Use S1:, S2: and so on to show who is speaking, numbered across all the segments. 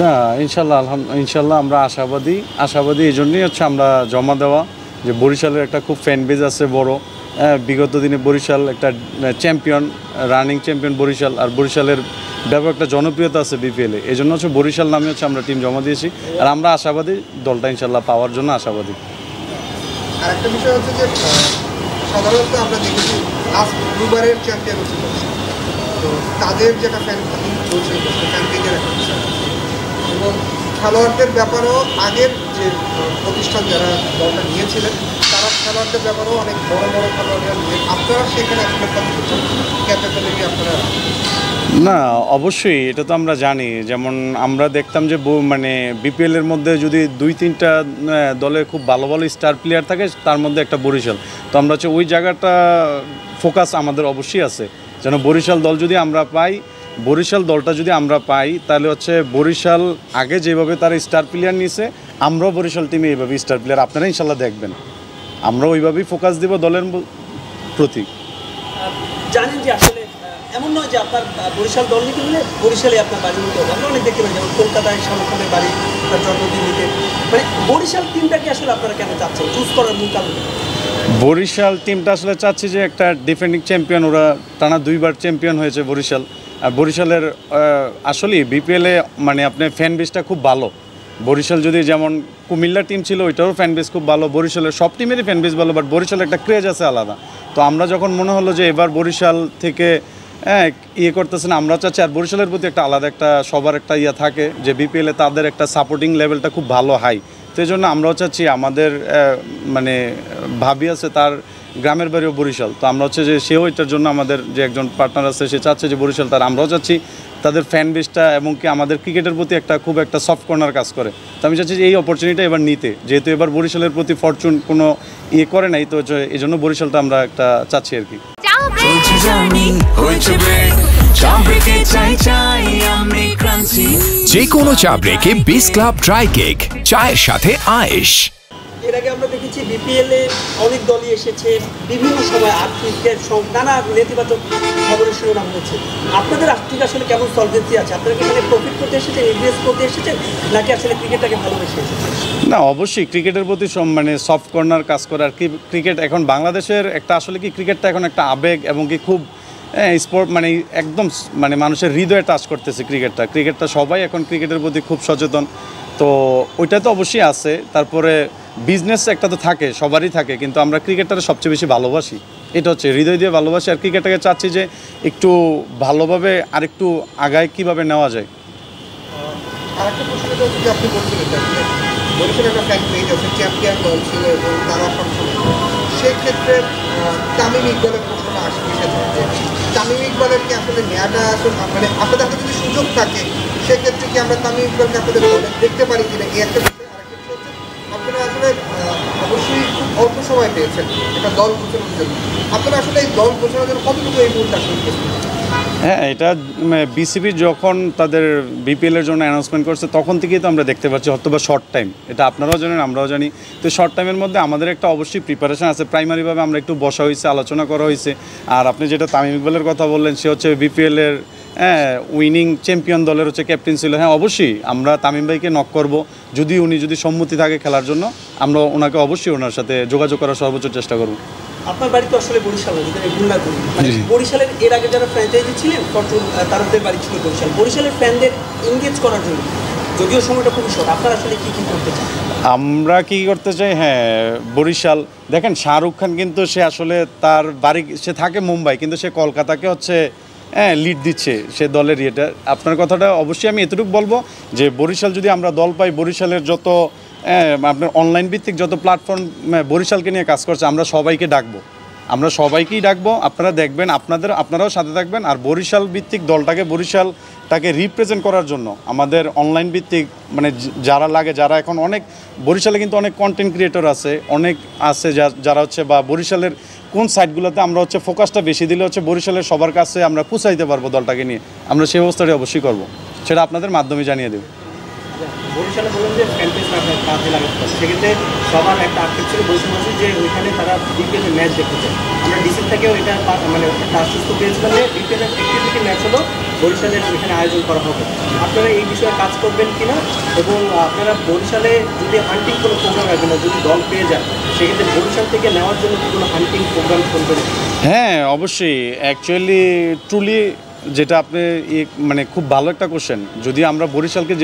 S1: না, ইনশাল্লাহ ইনশাল্লাহ আমরা আশাবাদী এই জন্যই হচ্ছে আমরা জমা দেওয়া, যে বরিশালের একটা খুব ফ্যান বেজ আছে বড়। বিগত দিনে বরিশাল একটা চ্যাম্পিয়ন, রানিং চ্যাম্পিয়ন বরিশাল, আর বরিশালের ব্যাপক একটা জনপ্রিয়তা আছে বিপিএলে। এই জন্য হচ্ছে বরিশাল নামে হচ্ছে আমরা টিম জমা দিয়েছি, আর আমরা আশাবাদী দলটা ইনশাল্লাহ পাওয়ার জন্য আশাবাদী।
S2: আর একটা বিষয় হচ্ছে যে সাধারণত আমরা দেখেছি লাস্ট দুবারের চ্যাম্পিয়ন হচ্ছে তো তাদের যেটা ফ্যান পেজের একটা বিষয় এবং খেলোয়াড়দের ব্যাপারেও আগের যে প্রতিষ্ঠান যারা দলটা নিয়েছিলেন তারা খেলোয়াড়দের ব্যাপারেও অনেক বড় বড় খেলোয়াড়রা নিয়ে আপনারা সেখানে আসলে কতটুকু ক্যাপাবিলিটি আপনারা?
S1: না, অবশ্যই এটা তো আমরা জানি। যেমন আমরা দেখতাম যে মানে বিপিএলের মধ্যে যদি 2-3টা দলে খুব ভালো ভালো স্টার প্লেয়ার থাকে, তার মধ্যে একটা বরিশাল। তো আমরা হচ্ছে ওই জায়গাটা ফোকাস আমাদের অবশ্যই আছে, যেন বরিশাল দল যদি আমরা পাই, বরিশাল দলটা যদি আমরা পাই, তাহলে হচ্ছে বরিশাল আগে যেভাবে তারা স্টার প্লেয়ার নিয়েছে, আমরাও বরিশাল টিমে এইভাবে স্টার প্লেয়ার আপনারা ইনশাল্লাহ দেখবেন। আমরা ওইভাবেই ফোকাস দেব দলের প্রতি।
S3: জানেন যে আসলে এমন নয় যে আপনার বরিশাল দল নিতে হলে বরিশালে আপনার বাড়ি নিতে হবে। আমরা অনেক দেখতে পাই যেমন কলকাতায় শাহরুখ খানের বাড়ি, তার জন্মদিল্লিতে। মানে বরিশাল টিমটাকে আসলে আপনারা কেন চাচ্ছেন চুজ করার মূল কারণ?
S1: বরিশাল টিমটা আসলে চাচ্ছি যে একটা ডিফেন্ডিং চ্যাম্পিয়ন, ওরা টানা 2বার চ্যাম্পিয়ন হয়েছে বরিশাল। আর বরিশালের আসলে বিপিএলে মানে আপনার ফ্যান বেসটা খুব ভালো। বরিশাল যদি যেমন কুমিল্লা টিম ছিল, ওইটারও ফ্যান বেস খুব ভালো, বরিশালের সব টিমেরই ফ্যান বেস ভালো, বাট বরিশালের একটা ক্রেজ আছে আলাদা। তো আমরা যখন মনে হলো যে এবার বরিশাল থেকে করতেছেন, আমরা চাচ্ছি, আর বরিশালের প্রতি একটা আলাদা একটা সবার একটা থাকে যে বিপিএলে তাদের একটা সাপোর্টিং লেভেলটা খুব ভালো হাই। তো এই জন্য আমরাও চাচ্ছি, আমাদের মানে ভাবি আছে তার গ্রামের বাড়িও বরিশাল, তো আমরা হচ্ছে যে সেও এটার জন্য আমাদের যে একজন পার্টনার আছে সে চাচ্ছে যে বরিশাল তার, আমরাও চাচ্ছি তাদের ফ্যান বেসটা এবং কি আমাদের ক্রিকেটের প্রতি একটা খুব একটা সফট কর্নার কাজ করে। তো আমি চাচ্ছি যে এই অপরচুনিটিটা এবার নিতে, যেহেতু এবার বরিশালের প্রতি ফরচুন কোনো করে নাই, তো এই জন্য বরিশালটা আমরা একটা চাচ্ছি আর কি।
S4: যে কোনো চা ব্রেকে বিস ক্লাব ড্রাই কেক, চায়ের সাথে আয়েশ।
S3: এর আগে আমরা দেখেছি বিপিএলে অনেক দলই এসেছে, বিভিন্ন সময় আর্থিক নানা নেতিবাচক খবরের শিরোনাম হয়েছে। আপনাদের আর্থিক আসলে কেমন সলভেন্সি আছে? আপনারা কি এখানে প্রফিট করতে এসেছেন, ইনভেস্ট করতে এসেছেন, নাকি আসলে ক্রিকেটটাকে ভালোবেসে এসেছেন?
S1: না, অবশ্যই ক্রিকেটের প্রতি মানে সফট কর্নার কাজ করে। আর কি ক্রিকেট এখন বাংলাদেশের একটা আসলে কি ক্রিকেটটা এখন একটা আবেগ এবং কি খুব স্পোর্ট, মানে একদম মানে মানুষের হৃদয়ে টাচ করতেছে ক্রিকেটটা সবাই এখন ক্রিকেটের প্রতি খুব সচেতন। তো ওইটা তো অবশ্যই আছে। তারপরে বিজনেস একটা তো থাকে, সবারই থাকে, কিন্তু আমরা ক্রিকেটটাকে সবচেয়ে বেশি ভালোবাসি, এটা হচ্ছে হৃদয় দিয়ে ভালোবাসি। আর ক্রিকেটটাকে চাচ্ছি যে একটু ভালোভাবে আর একটু আগায় কীভাবে নেওয়া যায়।
S2: আরেকটা প্রশ্ন যদি আপনি বলছিলেন বরিশালের একটা ফ্যান পেজ আছে, চ্যাম্পিয়ন দল ছিল এবং তারা সবসময় সেক্ষেত্রে তামিম ইকবালের প্রশ্নটা এসেছে যে তামিম ইকবালের কি আসলে নেওয়াটা আসলে মানে আপনাদের হাতে যদি সুযোগ থাকে সেক্ষেত্রে কি আমরা তামিম ইকবালকে আপনাদের দলে দেখতে পারি কিনা, এই একটা বিষয়। আরেকটা হচ্ছে আপনারা আসলে অবশ্যই খুব অল্প সময় পেয়েছেন একটা দল গোছানোর জন্য, আপনারা আসলে এই দল গোছানোর জন্য কতটুকু এই মুহূর্তে আসলে?
S1: হ্যাঁ, এটা বিসিবি যখন তাদের বিপিএলের জন্য অ্যানাউন্সমেন্ট করছে তখন থেকেই তো আমরা দেখতে পাচ্ছি, অথবা শর্ট টাইম, এটা আপনারাও জানেন আমরাও জানি। তো শর্ট টাইমের মধ্যে আমাদের একটা অবশ্যই প্রিপারেশন আছে, প্রাইমারিভাবে আমরা একটু বসা হয়েছে, আলোচনা করা হয়েছে। আর আপনি যেটা তামিম ইকবালের কথা বললেন, সে হচ্ছে বিপিএলের উইনিং চ্যাম্পিয়ন দলের হচ্ছে ক্যাপ্টেন ছিল। হ্যাঁ, অবশ্যই আমরা তামিম ভাইকে নক করব, উনি যদি সম্মতি থাকে খেলার জন্য, আমরা ওনাকে অবশ্যই ওনার সাথে যোগাযোগ করার সর্বোচ্চ চেষ্টা করব।
S3: আপনার বাড়ি তো আসলে বরিশাল, যদি ভুল না করি, মানে বরিশালের এর আগে যারা ফ্র্যাঞ্চাইজি ছিলেন ফরচুন, তাদের বাড়ি ছিল বরিশাল। বরিশালের ফ্যানদের এনগেজ করার জন্য, যদিও সময়টা খুবই শর্ট, আপনারা আসলে কী করতে চান?
S1: আমরা কি করতে চাই, হ্যাঁ, বরিশাল দেখেন, শাহরুখ খান কিন্তু সে আসলে তার বাড়ি, সে থাকে মুম্বাই, কিন্তু সে কলকাতাকে হচ্ছে লিড দিচ্ছে সে দলের ইয়েটা। আপনার কথাটা অবশ্যই আমি এতটুকু বলবো যে বরিশাল যদি আমরা দল পাই, বরিশালের যত আপনার অনলাইন ভিত্তিক যত প্ল্যাটফর্ম বরিশালকে নিয়ে কাজ করছে, আমরা সবাইকেই ডাকবো। আপনারা দেখবেন, আপনারাও সাথে থাকবেন। আর বরিশাল ভিত্তিক দলটাকে, বরিশালটাকে রিপ্রেজেন্ট করার জন্য আমাদের অনলাইন ভিত্তিক মানে যারা এখন অনেক বরিশালে কিন্তু অনেক কন্টেন্ট ক্রিয়েটর আছে, অনেক আছে যারা হচ্ছে, বা বরিশালের কোন সাইটগুলোতে আমরা হচ্ছে ফোকাসটা বেশি দিলে হচ্ছে বরিশালের সবার কাছে আমরা পৌঁছাইতে পারবো দলটাকে নিয়ে, আমরা সেই ব্যবস্থাটি অবশ্যই করব, সেটা আপনাদের মাধ্যমে জানিয়ে দেব।
S3: বরিশালে বললাম যে ফ্যান পেজ আপনার কাজে লাগাতে হবে, সেক্ষেত্রে সবার একটা আক্ষেপ ছিল বরিশাল মাসে যে ওইখানে তারা বিপিএলের ম্যাচ দেখতে চায়। আমরা ডিসি থেকেও এটা মানে একটা আশ্বস্ত পেয়েছিলাম যে বিপিএলের একটি দুটি ম্যাচ হলো বরিশালের ওইখানে আয়োজন করা হবে। আপনারা এই বিষয়ে কাজ করবেন কিনা, এবং আপনারা বরিশালে যদি হান্টিং কোনো প্রোগ্রাম রাখবেন না, যদি দল পেয়ে যায় সেক্ষেত্রে বরিশাল থেকে নেওয়ার জন্য কি কোনো হান্টিং প্রোগ্রাম করবেন?
S1: হ্যাঁ অবশ্যই, অ্যাকচুয়ালি ট্রুলি যেটা আপনি মানে খুব ভালো একটা কোশ্চেন। যদি আমরা বরিশালকে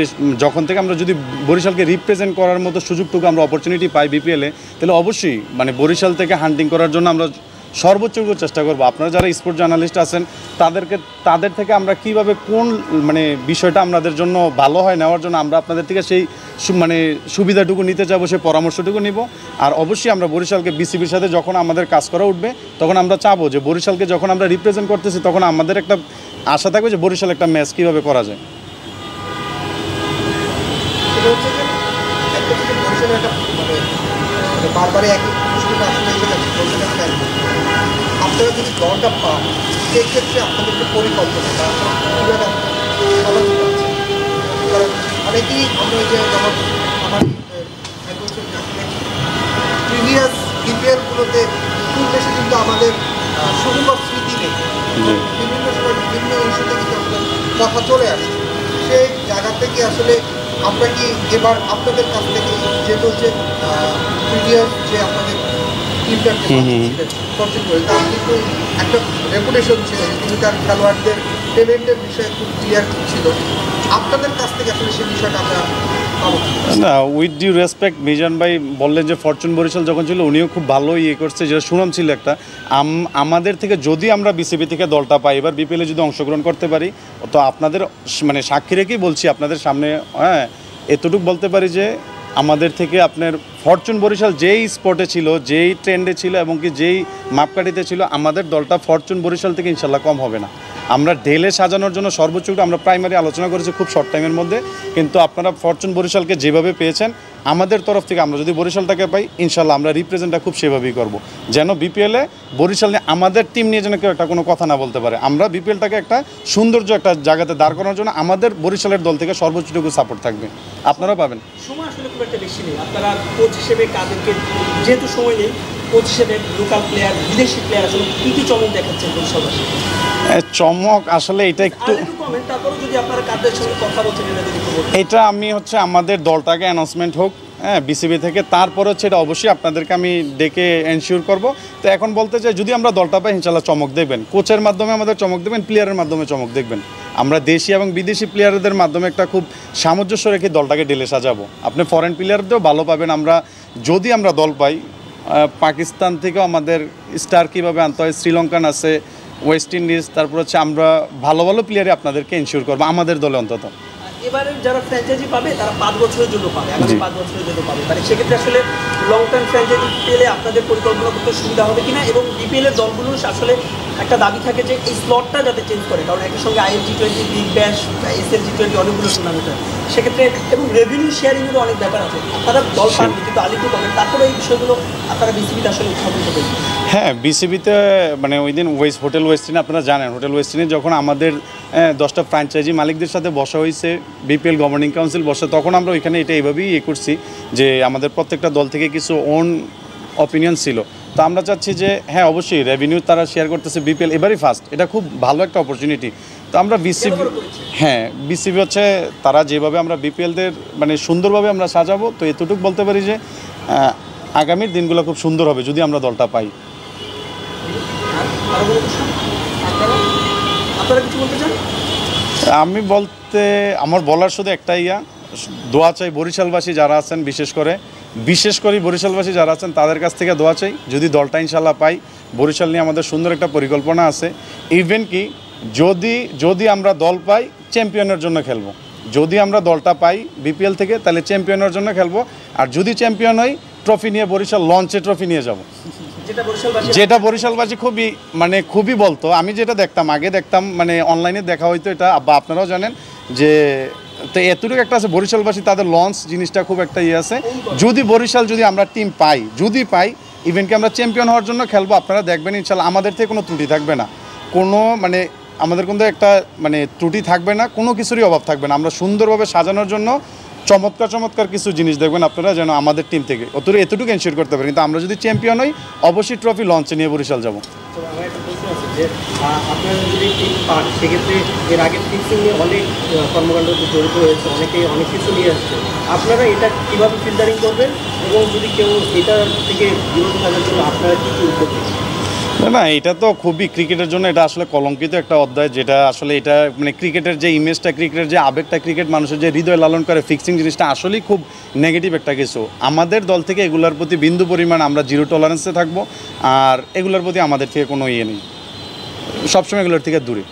S1: যখন থেকে আমরা যদি বরিশালকে রিপ্রেজেন্ট করার মতো সুযোগটুকু আমরা অপরচুনিটি পাই বিপিএলে, তাহলে অবশ্যই মানে বরিশাল থেকে হান্টিং করার জন্য আমরা সর্বোচ্চ চেষ্টা করবো। আপনারা যারা স্পোর্টস জার্নালিস্ট আছেন তাদের থেকে আমরা কিভাবে কোন মানে বিষয়টা আমাদের জন্য ভালো হয় নেওয়ার জন্য আমরা আপনাদের থেকে সেই মানে সুবিধাটুকু নিতে চাবো, সেই পরামর্শটুকু নিব। আর অবশ্যই আমরা বরিশালকে বিসিবির সাথে যখন আমাদের কাজ করা উঠবে তখন আমরা চাবো যে বরিশালকে যখন আমরা রিপ্রেজেন্ট করতেছি তখন আমাদের একটা আশা থাকবে যে বরিশাল একটা ম্যাচ কীভাবে করা যায়।
S2: বারবারই একই প্রশ্নটা আসলে এসে যাচ্ছে, আপনারা যদি দলটা পান সেক্ষেত্রে আপনাদের যে পরিকল্পনা বা কীভাবে সমাজ পাচ্ছে, কারণ অনেকেই আমরা যে যেমন আমার প্রিভিয়াস বিপিএলগুলোতে খুব বেশি কিন্তু আমাদের সুখকর স্মৃতি নেই, বিভিন্ন সময় বিভিন্ন ইস্যুতে কিন্তু আসলে কথা চলে আসে। সেই জায়গা থেকে আসলে আমরা কি এবার আপনাদের কাছ থেকে যেটা হচ্ছে প্রিভিয়াস যে আপনাদের টিমটা পছন্দ করে তার কিন্তু একটা রেপুটেশন ছিল যে তিনি তার খেলোয়াড়দের পেমেন্টের বিষয়ে খুব ক্লিয়ার ছিল, আপনাদের কাছ থেকে আসলে সেই বিষয়টা আমরা
S1: না, উইথ ডিউ রেসপেক্ট মিজান ভাই বললেন যে ফরচুন বরিশাল যখন ছিল উনিও খুব ভালো করছে, যেটা সুনাম ছিল একটা। আমাদের থেকে যদি আমরা বিসিবি থেকে দলটা পাই এবার বিপিএলে যদি অংশগ্রহণ করতে পারি, তো আপনাদের মানে সাক্ষী রেখেই বলছি আপনাদের সামনে, হ্যাঁ এতটুকু বলতে পারি যে আমাদের থেকে আপনার ফরচুন বরিশাল যেই স্পটে ছিল, যেই ট্রেন্ডে ছিল এবং কি যেই মাপকাঠিতে ছিল, আমাদের দলটা ফরচুন বরিশাল থেকে ইনশাল্লাহ কম হবে না। আমরা ঢেলে সাজানোর জন্য সর্বোচ্চটা আমরা প্রাইমারি আলোচনা করেছি খুব শর্ট টাইমের মধ্যে, কিন্তু আপনারা ফরচুন বরিশালকে যেভাবে পেয়েছেন আমাদের তরফ থেকে আমরা যদি বরিশালটাকে পাই ইনশাল্লাহ আমরা রিপ্রেজেন্টটা খুব সেভাবেই করব, যেন বিপিএলে বরিশাল নিয়ে আমাদের টিম নিয়ে যেন কেউ একটা কোনো কথা না বলতে পারে। আমরা বিপিএলটাকে একটা সৌন্দর্য একটা জায়গাতে দাঁড় করানোর জন্য আমাদের বরিশালের দল থেকে সর্বোচ্চটুকু সাপোর্ট থাকবে, আপনারা পাবেন।
S3: সময় আসলে খুব একটা বেশি নেই, আপনারা কোচ হিসেবে কাদেরকে যেহেতু সময় নেই, কোচ হিসেবে লোকাল প্লেয়ার বিদেশি প্লেয়ার আসলে কী কী চমক দেখাচ্ছেন বরিশালবাসী?
S1: চমক আসলে এটা একটু এটা আমি হচ্ছে আমাদের দলটাকে অ্যানাউন্সমেন্ট হোক, হ্যাঁ বিসিবি থেকে, তারপরে হচ্ছে এটা অবশ্যই আপনাদেরকে আমি ডেকে এনশিওর করব। তো এখন বলতে চাই যদি আমরা দলটা পাই ইনশাল্লাহ চমক দেবেন, কোচের মাধ্যমে আমাদের চমক দেবেন, প্লেয়ারের মাধ্যমে চমক দেখবেন। আমরা দেশি এবং বিদেশি প্লেয়ারদের মাধ্যমে একটা খুব সামঞ্জস্য রেখে দলটাকে ঢেলে সাজাবো। আপনি ফরেন প্লেয়ারদেরও ভালো পাবেন। আমরা যদি আমরা দল পাই পাকিস্তান থেকেও আমাদের স্টার কীভাবে আনতে হয়, শ্রীলঙ্কান আছে, ওয়েস্ট ইন্ডিজ, তারপর হচ্ছে আমরা ভালো ভালো প্লেয়ারই আপনাদেরকে ইনশিওর করবো আমাদের দলে অন্তত।
S3: এবারে যারা ফ্র্যাঞ্চাইজি পাবে তারা 5 বছরের জন্য পাবে, আগামী 5 বছরের জন্য পাবে, মানে সেক্ষেত্রে আসলে লং টার্ম ফ্র্যাঞ্চাইজি পেলে আপনাদের পরিকল্পনা করতে সুবিধা হবে কিনা, এবং বিপিএলের দলগুলোর আসলে একটা দাবি থাকে যে এই স্লটটা যাতে চেঞ্জ করে, কারণ একই সঙ্গে ILG20, বিগ ব্যাশ, SLG20 অনেকগুলো টুর্নামেন্ট হয় সেক্ষেত্রে, এবং রেভিনিউ শেয়ারিংয়েরও অনেক ব্যাপার আছে। আপনারা দল পাননি কিন্তু আলিপুর পাবেন, তারপরে এই বিষয়গুলো আপনারা বিসিবিতে আসলে উত্থাপন করবেন।
S1: হ্যাঁ বিসিবিতে মানে ওই দিন হোটেল ওয়েস্টিনে আপনারা জানেন, হোটেল ওয়েস্টিনে যখন আমাদের 10টা ফ্র্যাঞ্চাইজি মালিকদের সাথে বসা হয়েছে, বিপিএল গভর্নিং কাউন্সিল বসে, তখন আমরা ওইখানে এটা এইভাবেই করছি যে আমাদের প্রত্যেকটা দল থেকে কিছু ওন অপিনিয়ন ছিল। তো আমরা চাচ্ছি যে হ্যাঁ অবশ্যই রেভিনিউ তারা শেয়ার করতেছে, বিপিএল এবারই ফার্স্ট, এটা খুব ভালো একটা অপরচুনিটি। তো আমরা বিসিবি হচ্ছে তারা যেভাবে আমরা বিপিএলদের মানে সুন্দরভাবে আমরা সাজাবো, তো এতটুকু বলতে পারি যে আগামীর দিনগুলো খুব সুন্দর হবে যদি আমরা দলটা পাই। আমি আমার বলার শুধু একটাই দোয়া চাই বরিশালবাসী যারা আছেন, বিশেষ করে বরিশালবাসী যারা আছেন তাদের কাছ থেকে দোয়া চাই যদি দলটা ইনশাল্লাহ পাই। বরিশাল নিয়ে আমাদের সুন্দর একটা পরিকল্পনা আছে, ইভেন কি যদি আমরা দল পাই চ্যাম্পিয়নের জন্য খেলবো, যদি আমরা দলটা পাই বিপিএল থেকে তাহলে চ্যাম্পিয়নের জন্য খেলবো, আর যদি চ্যাম্পিয়ন হই ট্রফি নিয়ে বরিশাল লঞ্চে ট্রফি নিয়ে যাব, যেটা বরিশালবাসী খুবই বলতো। আমি যেটা আগে দেখতাম মানে অনলাইনে দেখা হইতো, এটা বা আপনারাও জানেন যে তো এতটুকু একটা আছে বরিশালবাসী তাদের লঞ্চ জিনিসটা খুব একটা আছে। যদি আমরা টিম পাই, ইভেন্টকে আমরা চ্যাম্পিয়ন হওয়ার জন্য খেলবো, আপনারা দেখবেন ইনশাল্লাহ আমাদের থেকে কোনো ত্রুটি থাকবে না, আমাদের কিন্তু একটা ত্রুটি থাকবে না, কোনো কিছুরই অভাব থাকবে না। আমরা সুন্দরভাবে সাজানোর জন্য চমৎকার চমৎকার কিছু জিনিস দেখবেন আপনারা যেন আমাদের টিম থেকে এতটুকু এনশিওর করতে পারে, কিন্তু আমরা যদি চ্যাম্পিয়ন হই অবশ্যই ট্রফি লঞ্চে নিয়ে বরিশাল যাব।
S3: তো আমার একটা প্রশ্ন আছে যে আপনারা যদি টিম পান সেক্ষেত্রে এর আগে ফিক্সিং নিয়ে অনেক কর্মকাণ্ড জড়িত হয়েছে, অনেকেই অনেক কিছু নিয়ে আসছে, আপনারা এটা কীভাবে ফিল্টারিং করবেন এবং যদি কেউ এটা থেকে বিরত থাকার জন্য আপনারা কী কী উদ্যোগ নেবেন?
S1: না, এটা তো খুবই ক্রিকেটের জন্য এটা আসলে কলঙ্কিত একটা অধ্যায়, যেটা আসলে এটা মানে ক্রিকেটের যে ইমেজটা, ক্রিকেটের যে আবেগটা, ক্রিকেট মানুষের যে হৃদয় লালন করে, ফিক্সিং জিনিসটা আসলেই খুব নেগেটিভ একটা কিছু। আমাদের দল থেকে এগুলোর প্রতি বিন্দু পরিমাণ আমরা জিরো টলারেন্সে থাকবো, আর এগুলোর প্রতি আমাদের থেকে কোনো ইয়ে নেই, সবসময় এগুলোর থেকে দূরে।